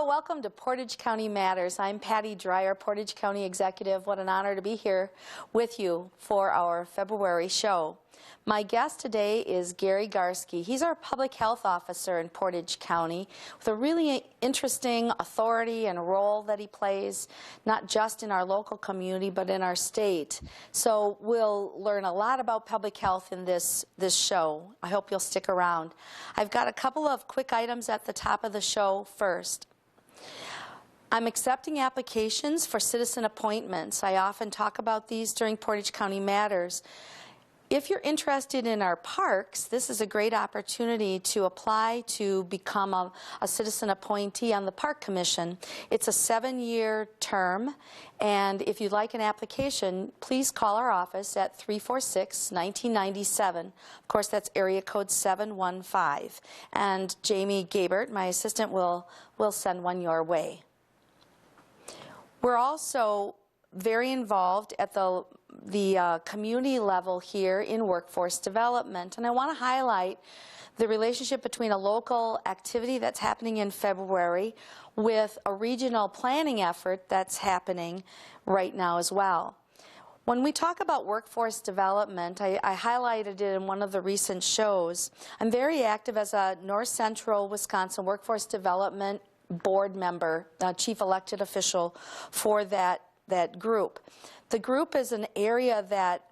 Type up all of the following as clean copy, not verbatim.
welcome to Portage County Matters. I'm Patty Dreier, Portage County Executive. What an honor to be here with you for our February show. My guest today is Garske. He's our public health officer in Portage County with a really interesting authority and role that he plays, not just in our local community, but in our state. So we'll learn a lot about public health in this show. I hope you'll stick around. I've got a couple of quick items at the top of the show first. I'm accepting applications for citizen appointments. I often talk about these during Portage County Matters. If you're interested in our parks, this is a great opportunity to apply to become a citizen appointee on the Park Commission. It's a 7-year term, and if you'd like an application, please call our office at 346-1997. Of course, that's area code 715. And Jamie Gabert, my assistant, will send one your way. We're also very involved at the community level here in workforce development. And I want to highlight the relationship between a local activity that's happening in February with a regional planning effort that's happening right now as well. When we talk about workforce development, I highlighted it in one of the recent shows. I'm very active as a North Central Wisconsin Workforce Development Board member, chief elected official for that group. The group is an area that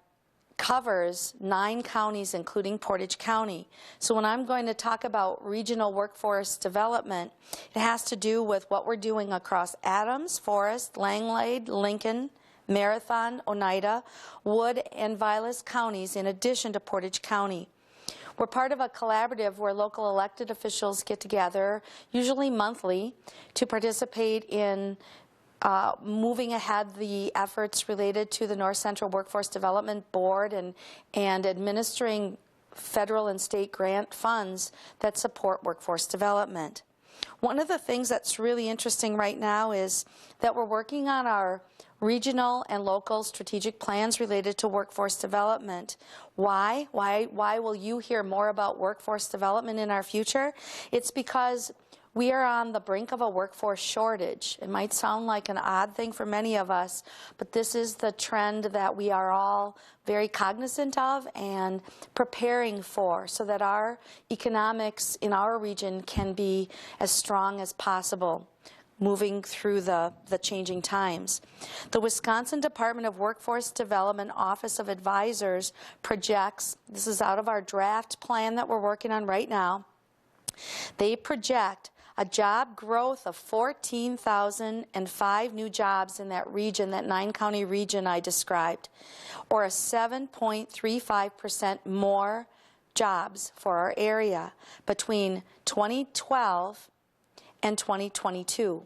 covers 9 counties, including Portage County. So when I'm going to talk about regional workforce development, it has to do with what we're doing across Adams, Forest, Langlade, Lincoln, Marathon, Oneida, Wood, and Vilas counties, in addition to Portage County. We're part of a collaborative where local elected officials get together, usually monthly, to participate in moving ahead the efforts related to the North Central Workforce Development Board and administering federal and state grant funds that support workforce development. One of the things that's really interesting right now is that we're working on our regional and local strategic plans related to workforce development. Why? Why will you hear more about workforce development in our future? It's because we are on the brink of a workforce shortage. It might sound like an odd thing for many of us, but this is the trend that we are all very cognizant of and preparing for so that our economics in our region can be as strong as possible moving through the changing times. The Wisconsin Department of Workforce Development Office of Advisors projects, this is out of our draft plan that we're working on right now, they project a job growth of 14,005 new jobs in that region, that 9-county region I described, or a 7.35% more jobs for our area between 2012 and 2022.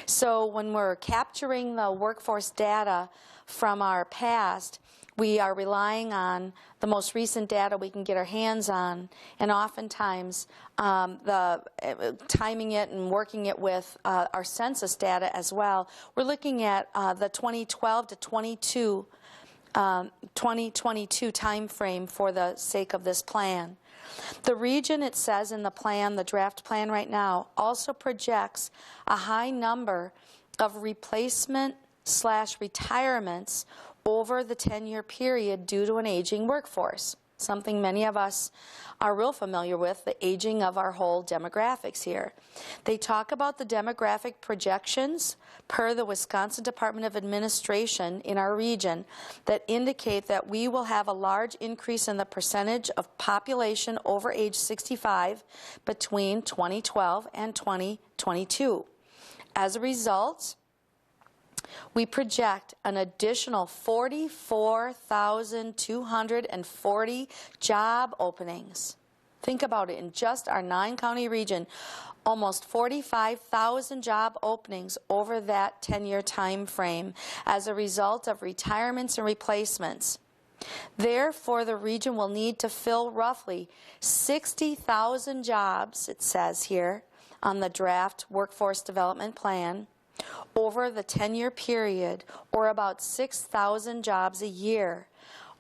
So when we're capturing the workforce data from our past, we are relying on the most recent data we can get our hands on, and oftentimes timing it and working it with our census data as well. We're looking at the 2012 to 2022 time frame for the sake of this plan. The region, it says in the plan, the draft plan right now, also projects a high number of replacement/retirements over the 10-year period due to an aging workforce, something many of us are real familiar with, the aging of our whole demographics here. They talk about the demographic projections per the Wisconsin Department of Administration in our region that indicate that we will have a large increase in the percentage of population over age 65 between 2012 and 2022. As a result, we project an additional 44,240 job openings. Think about it, in just our 9-county region, almost 45,000 job openings over that 10-year time frame as a result of retirements and replacements. Therefore, the region will need to fill roughly 60,000 jobs, it says here, on the draft workforce development plan, over the 10-year period, or about 6,000 jobs a year.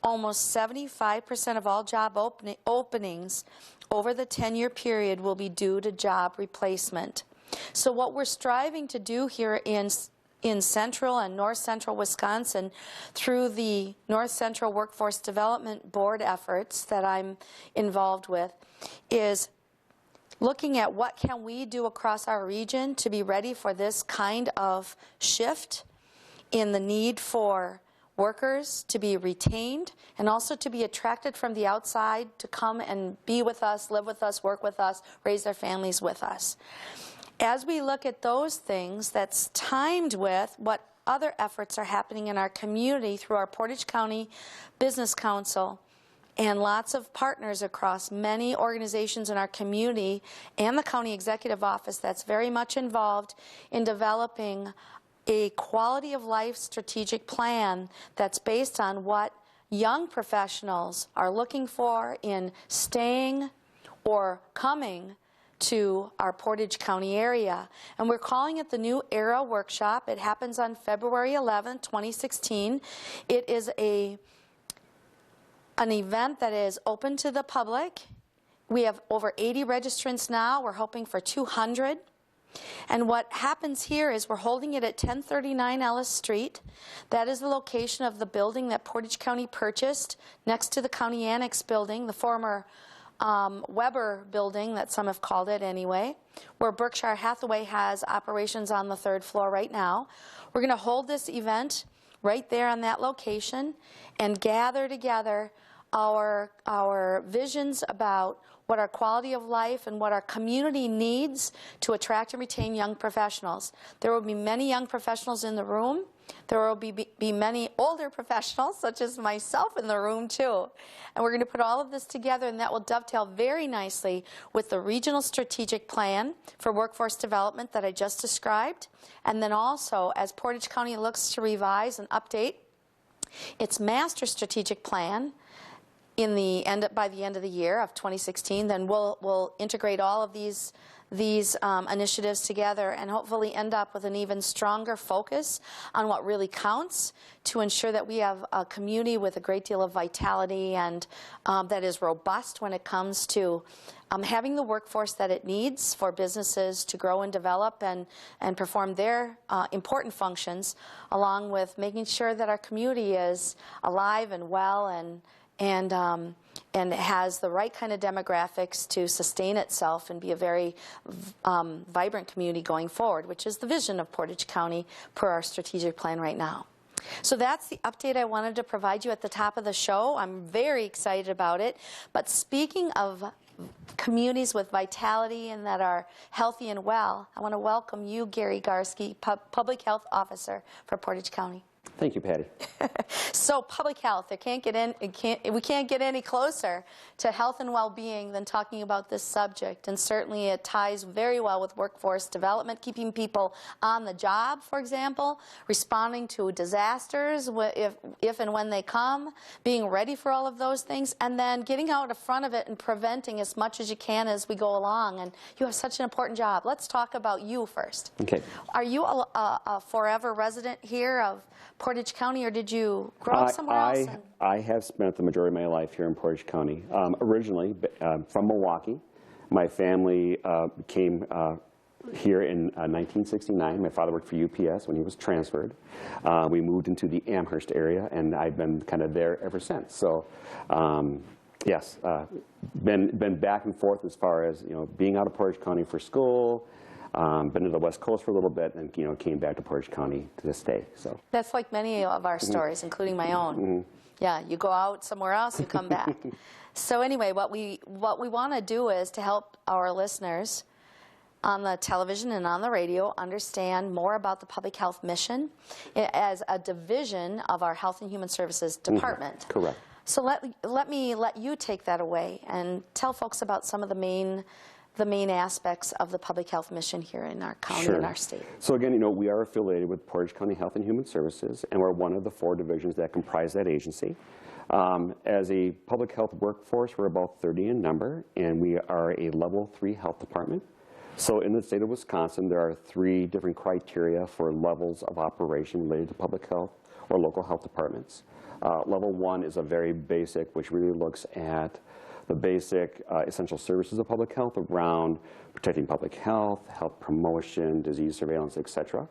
Almost 75% of all job openings over the 10-year period will be due to job replacement. So what we're striving to do here in central and north central Wisconsin through the North Central Workforce Development Board efforts that I'm involved with is looking at what can we do across our region to be ready for this kind of shift in the need for workers to be retained and also to be attracted from the outside to come and be with us, live with us, work with us, raise their families with us. As we look at those things, that's timed with what other efforts are happening in our community through our Portage County Business Council and lots of partners across many organizations in our community and the County Executive Office that's very much involved in developing a quality of life strategic plan that's based on what young professionals are looking for in staying or coming to our Portage County area. And we're calling it the New Era Workshop. It happens on February 11, 2016. It is an event that is open to the public. We have over 80 registrants now. We're hoping for 200. And what happens here is we're holding it at 1039 Ellis Street. That is the location of the building that Portage County purchased next to the County Annex building, the former Weber building that some have called it anyway, where Berkshire Hathaway has operations on the 3rd floor right now. We're going to hold this event right there on that location and gather together our visions about what our quality of life and what our community needs to attract and retain young professionals. There will be many young professionals in the room. There will be many older professionals, such as myself, in the room too. And we're going to put all of this together, and that will dovetail very nicely with the Regional Strategic Plan for Workforce Development that I just described. And then also, as Portage County looks to revise and update its Master Strategic Plan by the end of the year of 2016, then we'll integrate all of these initiatives together and hopefully end up with an even stronger focus on what really counts to ensure that we have a community with a great deal of vitality and that is robust when it comes to having the workforce that it needs for businesses to grow and develop and perform their important functions, along with making sure that our community is alive and well and has the right kind of demographics to sustain itself and be a very vibrant community going forward, which is the vision of Portage County per our strategic plan right now. So that's the update I wanted to provide you at the top of the show. I'm very excited about it. But speaking of communities with vitality and that are healthy and well, I want to welcome you, Gary Garske, Public Health Officer for Portage County. Thank you, Patty. So public health, we can't get any closer to health and well-being than talking about this subject. And certainly it ties very well with workforce development, keeping people on the job, for example, responding to disasters if and when they come, being ready for all of those things, and then getting out in front of it and preventing as much as you can as we go along. And you have such an important job. Let's talk about you first. Okay. Are you a forever resident here of Portage County, or did you grow up somewhere else? I have spent the majority of my life here in Portage County. Originally from Milwaukee. My family came here in 1969. My father worked for UPS when he was transferred. We moved into the Amherst area, and I've been kind of there ever since. So, yes, been back and forth as far as being out of Portage County for school. Been to the West Coast for a little bit, and came back to Portage County to stay. So that's like many of our stories, including my own. Yeah, you go out somewhere else, you come back. So anyway, what we want to do is to help our listeners on the television and on the radio understand more about the public health mission as a division of our Health and Human Services Department. Correct. So let me let you take that away and tell folks about some of the main aspects of the public health mission here in our county and our state. So again, we are affiliated with Portage County Health and Human Services, and we're one of the 4 divisions that comprise that agency. As a public health workforce, we're about 30 in number, and we are a level 3 health department. So in the state of Wisconsin, there are 3 different criteria for levels of operation related to public health or local health departments. Level 1 is a very basic, which really looks at the basic essential services of public health around protecting public health, health promotion, disease surveillance, et cetera.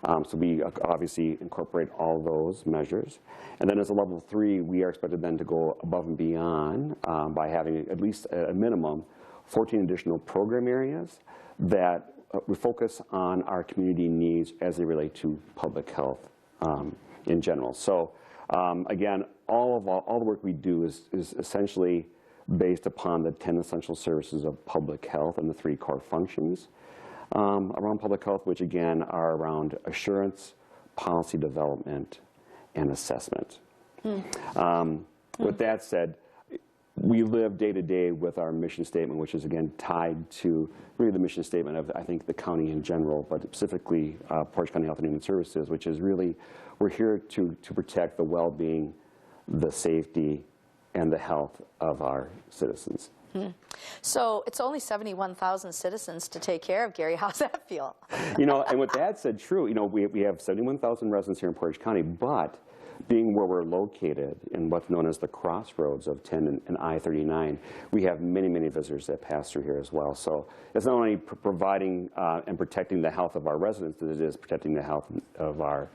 So we obviously incorporate all those measures. And then as a level 3, we are expected then to go above and beyond by having at least a minimum 14 additional program areas that we focus on our community needs as they relate to public health in general. So again, all the work we do is essentially based upon the 10 essential services of public health and the 3 core functions around public health, which again are around assurance, policy development, and assessment. With that said, we live day to day with our mission statement, which is again tied to really the mission statement of, I think, the county in general, but specifically Portage County Health and Human Services, which is really, we're here to protect the well-being, the safety, and the health of our citizens. So it's only 71,000 citizens to take care of, Gary. How's that feel? You know, and with that said, true, you know, we have 71,000 residents here in Portage County, but being where we're located in what's known as the crossroads of 10 and I-39, we have many, many visitors that pass through here as well. So it's not only providing and protecting the health of our residents, it is protecting the health of our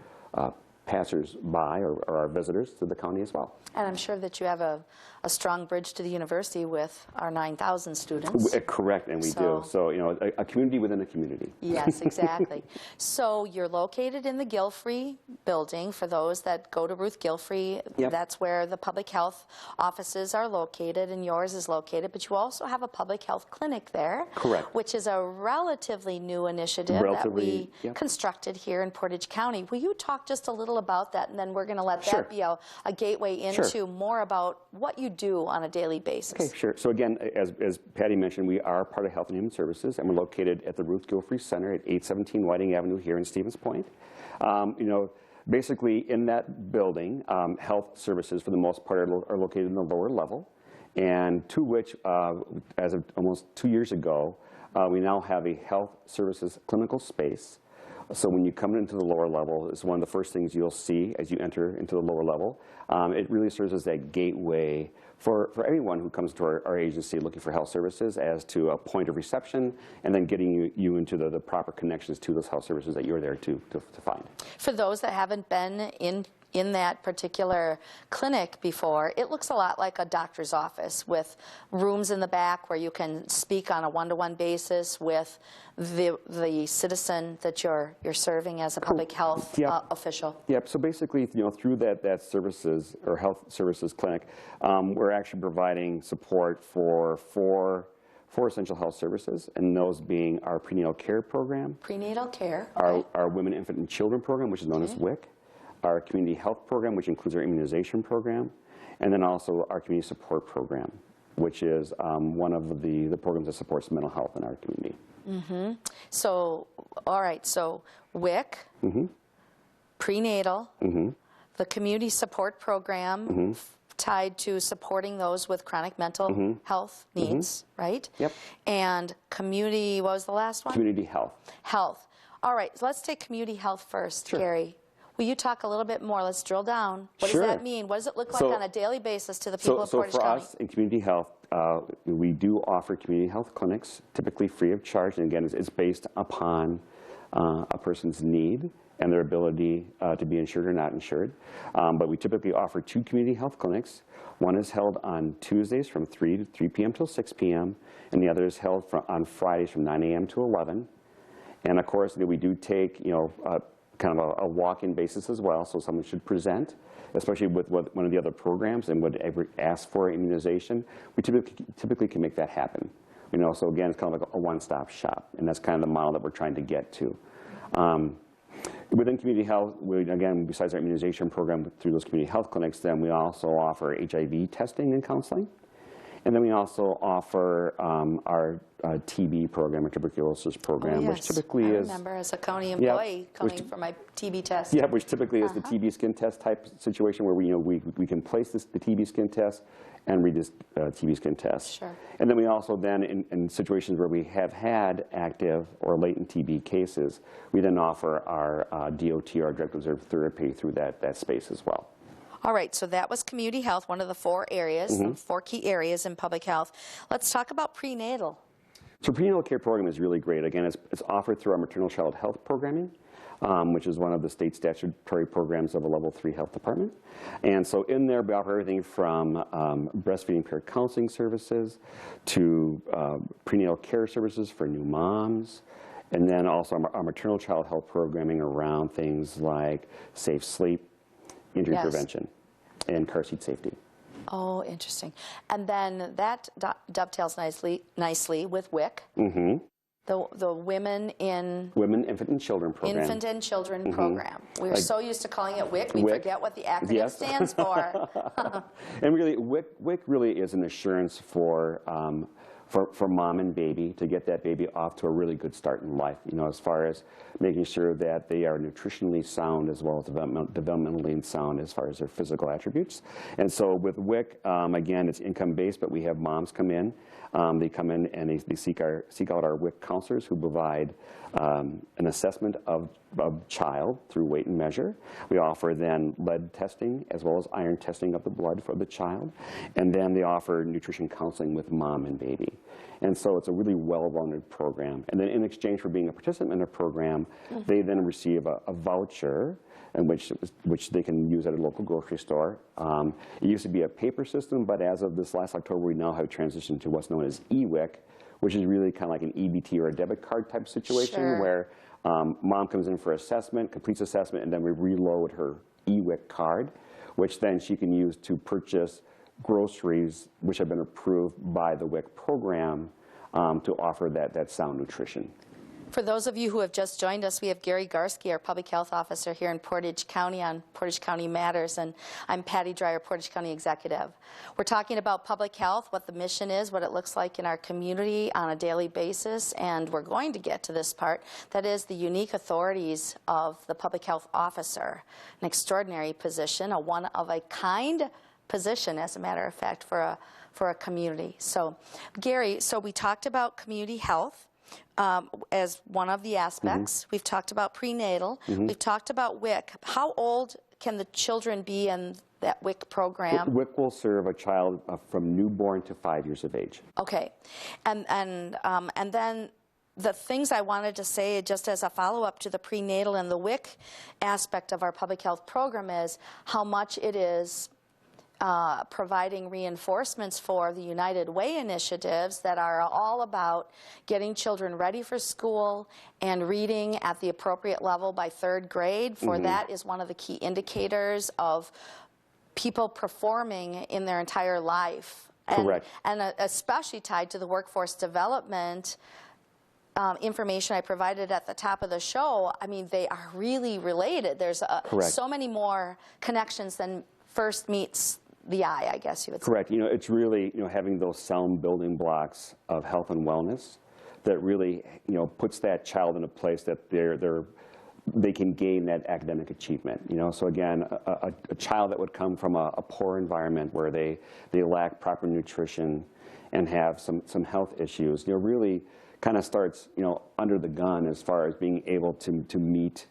passers-by or our visitors to the county as well. And I'm sure that you have a strong bridge to the university with our 9,000 students. Correct, and we do. So, you know, a community within a community. Yes, exactly. So you're located in the Gilfry building. For those that go to Ruth Gilfry, that's where the public health offices are located, and yours is located. But you also have a public health clinic there. Correct. Which is a relatively new initiative that we constructed here in Portage County. Will you talk just a little about that, and then we're going to let that be a gateway into more about what you do on a daily basis. Okay, sure. So again, as Patty mentioned, we are part of Health and Human Services, and we're located at the Ruth Gilfry Center at 817 Whiting Avenue here in Stevens Point. You know, basically in that building, health services for the most part are located in the lower level, and to which, as of almost 2 years ago, we now have a health services clinical space. So when you come into the lower level, it's one of the first things you'll see as you enter into the lower level. It really serves as that gateway for everyone who comes to our agency looking for health services as to a point of reception, and then getting you into the proper connections to those health services that you're there to find. For those that haven't been in that particular clinic before, it looks a lot like a doctor's office with rooms in the back where you can speak on a one-to-one basis with the citizen that you're serving as a public health official. Yep. So basically, you know, through that services or health services clinic, we're actually providing support for four essential health services, and those being our prenatal care program, our women, infant, and children program, which is known as WIC, our community health program, which includes our immunization program, and then also our community support program, which is one of the programs that supports mental health in our community. So, all right, so WIC, prenatal, the community support program tied to supporting those with chronic mental health needs, right? Yep. And community, what was the last one? Community health. Health. All right, so let's take community health first, Gary. Will you talk a little bit more? Let's drill down. What does that mean? What does it look like on a daily basis to the people of Portage County? So for us in community health, we do offer community health clinics, typically free of charge. And again, it's based upon a person's need and their ability to be insured or not insured. But we typically offer 2 community health clinics. One is held on Tuesdays from 3 p.m. till 6 p.m., and the other is held on Fridays from 9 a.m. to 11. And of course, we do take, you know, kind of a walk-in basis as well, so someone should present, especially with one of the other programs and would ever ask for immunization. We typically can make that happen. You know, so again, it's kind of like a one-stop shop, and that's kind of the model that we're trying to get to. Within community health, again, besides our immunization program through those community health clinics, then we also offer HIV testing and counseling. And then we also offer our TB program, or tuberculosis program, which typically is... I remember as a county employee coming for my TB test. Yeah, which typically is the TB skin test type situation where we can place the TB skin test and read this TB skin test. Sure. And then we also then, in situations where we have had active or latent TB cases, we then offer our DOT, our direct observed therapy, through that space as well. All right, so that was community health, one of the 4 areas, the 4 key areas in public health. Let's talk about prenatal. So prenatal care program is really great. Again, it's offered through our maternal child health programming, which is one of the state statutory programs of a level 3 health department. And so in there, we offer everything from breastfeeding peer counseling services to prenatal care services for new moms, and then also our maternal child health programming around things like safe sleep, injury prevention, and car seat safety. Oh, interesting. And then that dovetails nicely with WIC. The Women, Infant, and Children program. Infant and Children program. We're so used to calling it WIC, we forget what the acronym stands for. And really, WIC really is an assurance for mom and baby to get that baby off to a really good start in life, you know, as far as making sure that they are nutritionally sound as well as developmentally sound as far as their physical attributes. And so with WIC, again, it's income-based, but we have moms come in. They come in and they seek out our WIC counselors who provide an assessment of child through weight and measure. We offer then lead testing as well as iron testing of the blood for the child. And then they offer nutrition counseling with mom and baby. And so it's a really well-run program. And then in exchange for being a participant in a program, they then receive a voucher in which they can use at a local grocery store. It used to be a paper system, but as of this last October, we now have transitioned to what's known as e-WIC, which is really kind of like an EBT or a debit card type situation where mom comes in for assessment, completes assessment, and then we reload her e-WIC card, which then she can use to purchase groceries which have been approved by the WIC program to offer that sound nutrition. For those of you who have just joined us, we have Gary Garske, our Public Health Officer here in Portage County on Portage County Matters, and I'm Patty Dreier, Portage County Executive. We're talking about public health, what the mission is, what it looks like in our community on a daily basis, and we're going to get to this part, that is the unique authorities of the Public Health Officer, an extraordinary position, a one-of-a-kind position, as a matter of fact, for a community. So, Gary, so we talked about community health as one of the aspects. We've talked about prenatal. We've talked about WIC. How old can the children be in that WIC program? WIC will serve a child from newborn to 5 years of age. Okay, and then the things I wanted to say just as a follow-up to the prenatal and the WIC aspect of our public health program is how much it is providing reinforcements for the United Way initiatives that are all about getting children ready for school and reading at the appropriate level by 3rd grade. For that is one of the key indicators of people performing in their entire life. Correct. And especially tied to the workforce development information I provided at the top of the show. I mean, they are really related. There's so many more connections than first meets the eye, I guess you would say. Correct. You know, it's really, you know, having those sound building blocks of health and wellness that really, you know, puts that child in a place that they can gain that academic achievement. You know, so again, a child that would come from a poor environment where they lack proper nutrition and have some health issues, you know, really kind of starts, you know, under the gun as far as being able to meet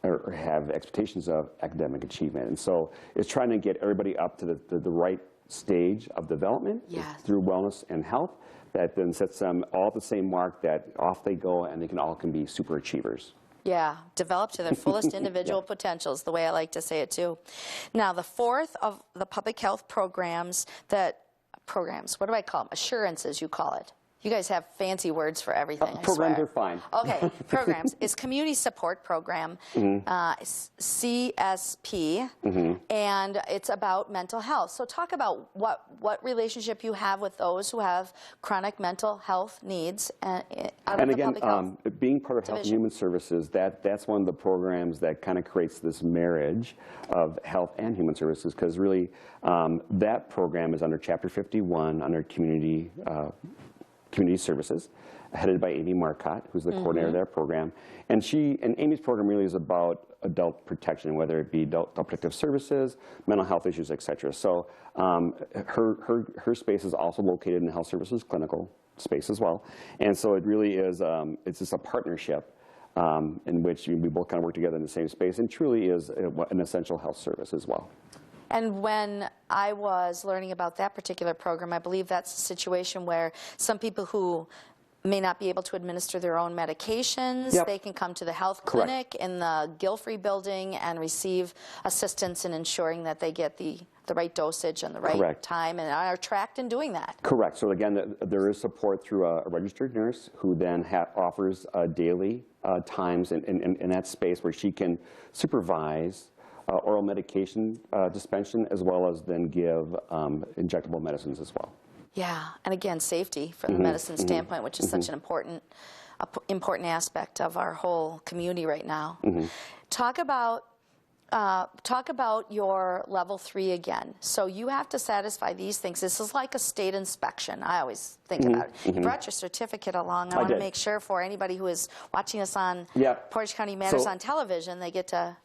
or have expectations of academic achievement. And so it's trying to get everybody up to the right stage of development through wellness and health that then sets them all at the same mark that off they go and they all can be super achievers. Yeah, develop to their fullest individual potentials, the way I like to say it too. Now, the 4th of the public health programs, what do I call them? Assurances, you call it. You guys have fancy words for everything, Programs are fine. Okay, programs. It's Community Support Program, CSP, and it's about mental health. So talk about what relationship you have with those who have chronic mental health needs. And again, being part of Health and Human Services, that's one of the programs that kind of creates this marriage of health and human services, because really that program is under Chapter 51, under Community Services, headed by Amy Marcotte, who's the coordinator of that program. And Amy's program really is about adult protection, whether it be adult protective services, mental health issues, et cetera. So her space is also located in the health services clinical space as well. And so it really is, it's just a partnership in which we both kind of work together in the same space, and truly is an essential health service as well. And when I was learning about that particular program, I believe that's a situation where some people who may not be able to administer their own medications, Yep. they can come to the health Correct. clinic in the Gilfry building and receive assistance in ensuring that they get the right dosage and the right Correct. time and are tracked in doing that. Correct. So again, there is support through a registered nurse who then offers daily times in that space where she can supervise oral medication dispensation as well as then give injectable medicines as well. Yeah, and again, safety from the medicine standpoint, which is such an important aspect of our whole community right now. Talk about your level 3 again. So you have to satisfy these things. This is like a state inspection. I always think about it. You brought your certificate along. I want to make sure for anybody who is watching us on Portage County Matters on television, they get to.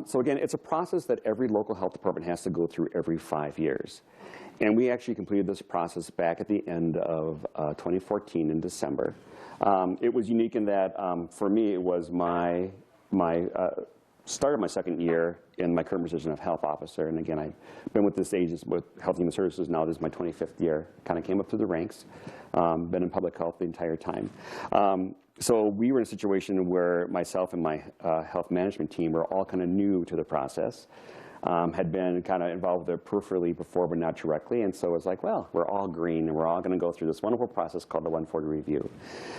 So again, it's a process that every local health department has to go through every 5 years. And we actually completed this process back at the end of 2014 in December. It was unique in that, for me, it was my start of my second year in my current position of health officer. And again, I've been with this agency, with Health and Human Services now. This is my 25th year. Kind of came up through the ranks. Been in public health the entire time. So we were in a situation where myself and my health management team were all kind of new to the process. Had been kind of involved with it peripherally before, but not directly. And so it was like, well, we're all green, and we're all going to go through this wonderful process called the 140 review.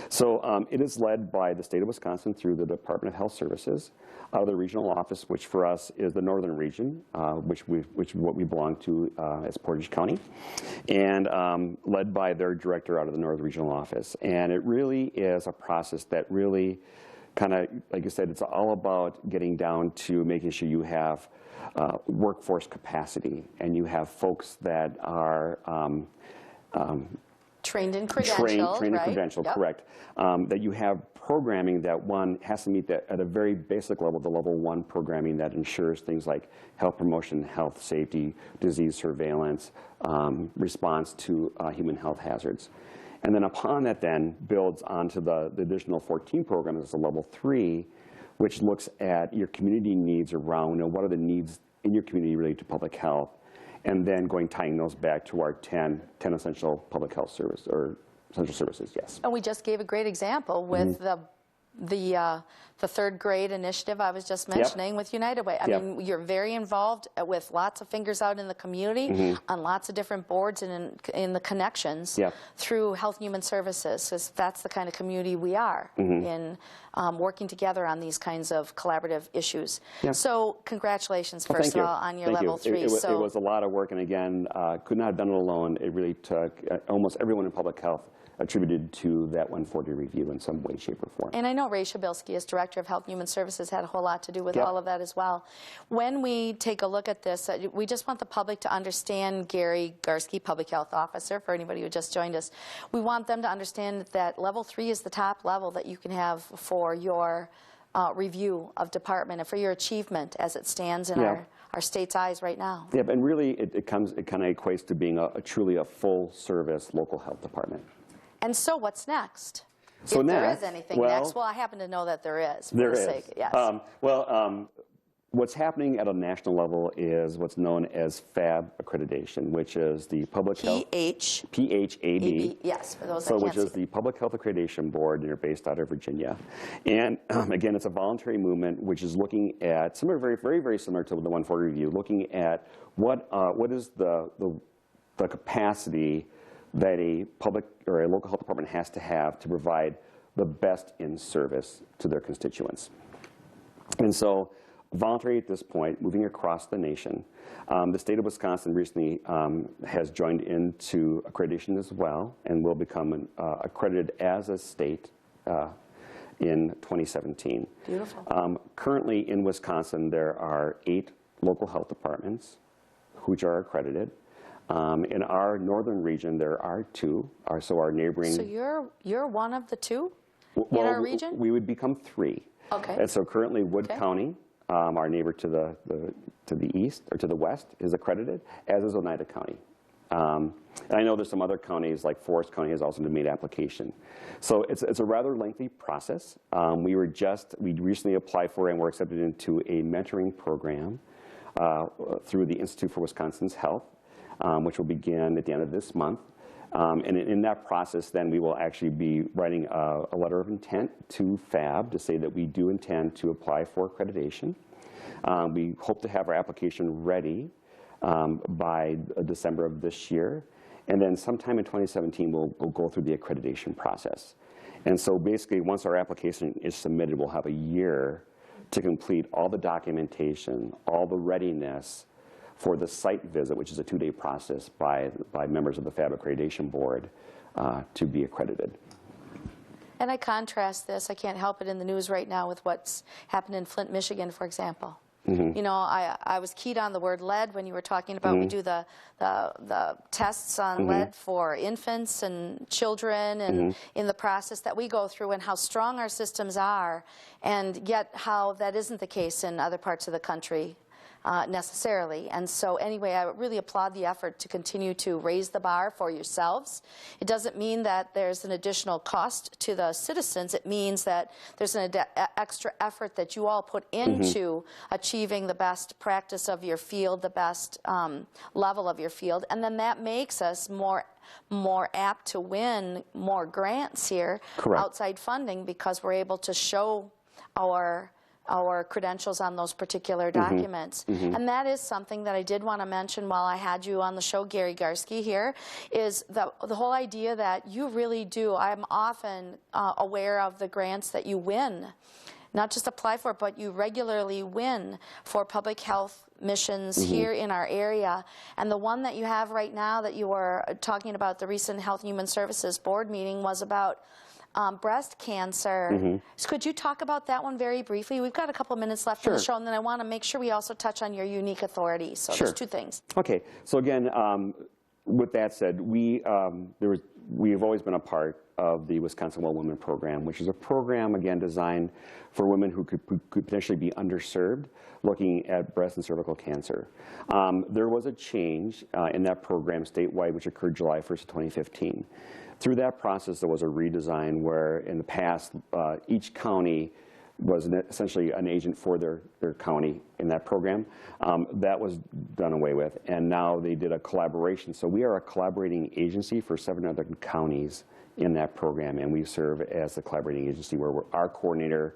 So it is led by the state of Wisconsin through the Department of Health Services, the regional office, which for us is the northern region, which is what we belong to as Portage County, and led by their director out of the northern regional office. And it really is a process that really kind of, like I said, it's all about getting down to making sure you have workforce capacity, and you have folks that are trained and credentialed, trained and credentialed, correct. That you have programming that one has to meet that at a very basic level, the level 1 programming that ensures things like health promotion, health safety, disease surveillance, response to human health hazards. And then upon that then builds onto the additional 14 programs as a level 3, which looks at your community needs around, what are the needs in your community related to public health, and then tying those back to our 10 essential public health service or essential services, yes. And we just gave a great example with the third grade initiative I was just mentioning with United Way. I mean, you're very involved with lots of fingers out in the community on lots of different boards and in the connections through Health and Human Services, because that's the kind of community we are in working together on these kinds of collaborative issues. So congratulations, first of all, on your level 3. It was a lot of work, and again, could not have done it alone. It really took almost everyone in public health attributed to that 140 review in some way, shape, or form. And I know Ray Shabilsky, as Director of Health and Human Services, had a whole lot to do with all of that as well. When we take a look at this, we just want the public to understand Gary Garske, Public Health Officer, for anybody who just joined us. We want them to understand that level 3 is the top level that you can have for your review of department and for your achievement as it stands in our state's eyes right now. And really it kind of equates to being truly a full-service local health department. And so what's next? So if next, there is anything next, well, I happen to know that there is. There is. Yes. What's happening at a national level is what's known as PHAB accreditation, which is the Public Health PHAB. Yes, for those that can't see. Which is the Public Health Accreditation Board, and they're based out of Virginia. And again, it's a voluntary movement which is looking at very, very similar to the 140 review, looking at what is the capacity that a public or a local health department has to have to provide the best in service to their constituents. And so, voluntary at this point, moving across the nation. The state of Wisconsin recently has joined into accreditation as well, and will become accredited as a state in 2017. Beautiful. Currently in Wisconsin, there are 8 local health departments which are accredited. In our northern region, there are 2. So our neighboring. So you're one of the 2 in our region? We would become 3. Okay. And so currently, Wood County, our neighbor to the east or to the west, is accredited, as is Oneida County. And I know there's some other counties, like Forest County has also made application. So it's a rather lengthy process. We recently applied for and were accepted into a mentoring program through the Institute for Wisconsin's Health, which will begin at the end of this month. And in that process, then we will actually be writing a letter of intent to PHAB to say that we do intend to apply for accreditation. We hope to have our application ready by December of this year. And then sometime in 2017, we'll go through the accreditation process. And so basically, once our application is submitted, we'll have a year to complete all the documentation, all the readiness for the site visit, which is a 2-day process by members of the PHAB Accreditation Board to be accredited. And I contrast this, I can't help it, in the news right now with what's happened in Flint, Michigan, for example. You know, I was keyed on the word lead when you were talking about we do the tests on lead for infants and children, and in the process that we go through, and how strong our systems are, and yet how that isn't the case in other parts of the country. Necessarily. And so anyway, I really applaud the effort to continue to raise the bar for yourselves. It doesn't mean that there's an additional cost to the citizens. It means that there's an extra effort that you all put into achieving the best practice of your field, the best level of your field, and then that makes us more apt to win more grants here, outside funding, because we're able to show our credentials on those particular documents. And that is something that I did want to mention while I had you on the show, Gary Garske here, is the whole idea that you really do. I'm often aware of the grants that you win, not just apply for, but you regularly win for public health missions here in our area. And the one that you have right now that you were talking about, the recent Health and Human Services Board meeting, was about breast cancer. So could you talk about that one very briefly? We've got a couple of minutes left in the show, and then I want to make sure we also touch on your unique authority. So there's 2 things. Okay. So again, with that said, we've always been a part of the Wisconsin WIC Women program, which is a program, again, designed for women who could potentially be underserved, looking at breast and cervical cancer. There was a change in that program statewide, which occurred July 1st of 2015. Through that process, there was a redesign where in the past, each county was essentially an agent for their county in that program. That was done away with, and now they did a collaboration. So we are a collaborating agency for 7 other counties in that program, and we serve as the collaborating agency where our coordinator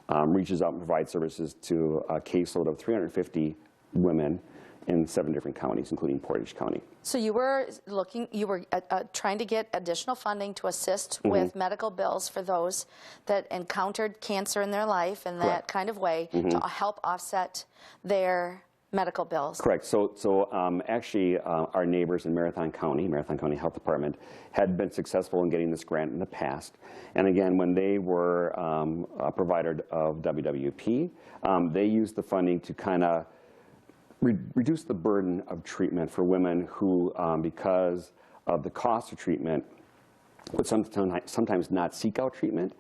reaches out and provides services to a caseload of 350 women in 7 different counties, including Portage County. So you were trying to get additional funding to assist with medical bills for those that encountered cancer in their life in that kind of way to help offset their medical bills. Correct. So actually, our neighbors in Marathon County Health Department, had been successful in getting this grant in the past. And again, when they were a provider of WWP, they used the funding to kind of reduce the burden of treatment for women who, because of the cost of treatment, would sometimes not seek out treatment.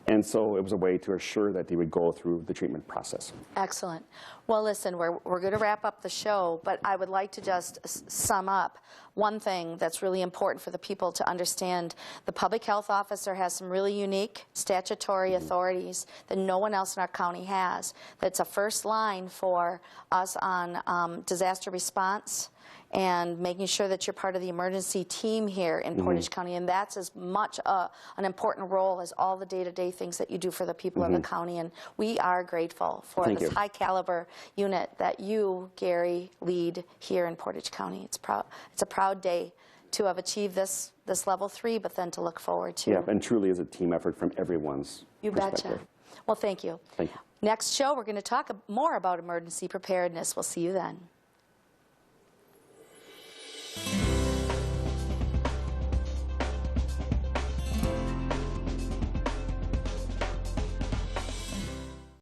And so it was a way to assure that they would go through the treatment process. Excellent. Well, listen, we're going to wrap up the show, but I would like to just sum up one thing that's really important for the people to understand. The public health officer has some really unique statutory authorities that no one else in our county has. That's a first line for us on disaster response and making sure that you're part of the emergency team here in Portage County, and that's as much an important role as all the day-to-day things that you do for the people of the county, and we are grateful for this high-caliber unit that you, Gary, lead here in Portage County. It's a proud day to have achieved this level 3, but then to look forward to. Yeah, and truly is a team effort from everyone's perspective. Betcha. Well, thank you. Thank you. Next show, we're going to talk more about emergency preparedness. We'll see you then.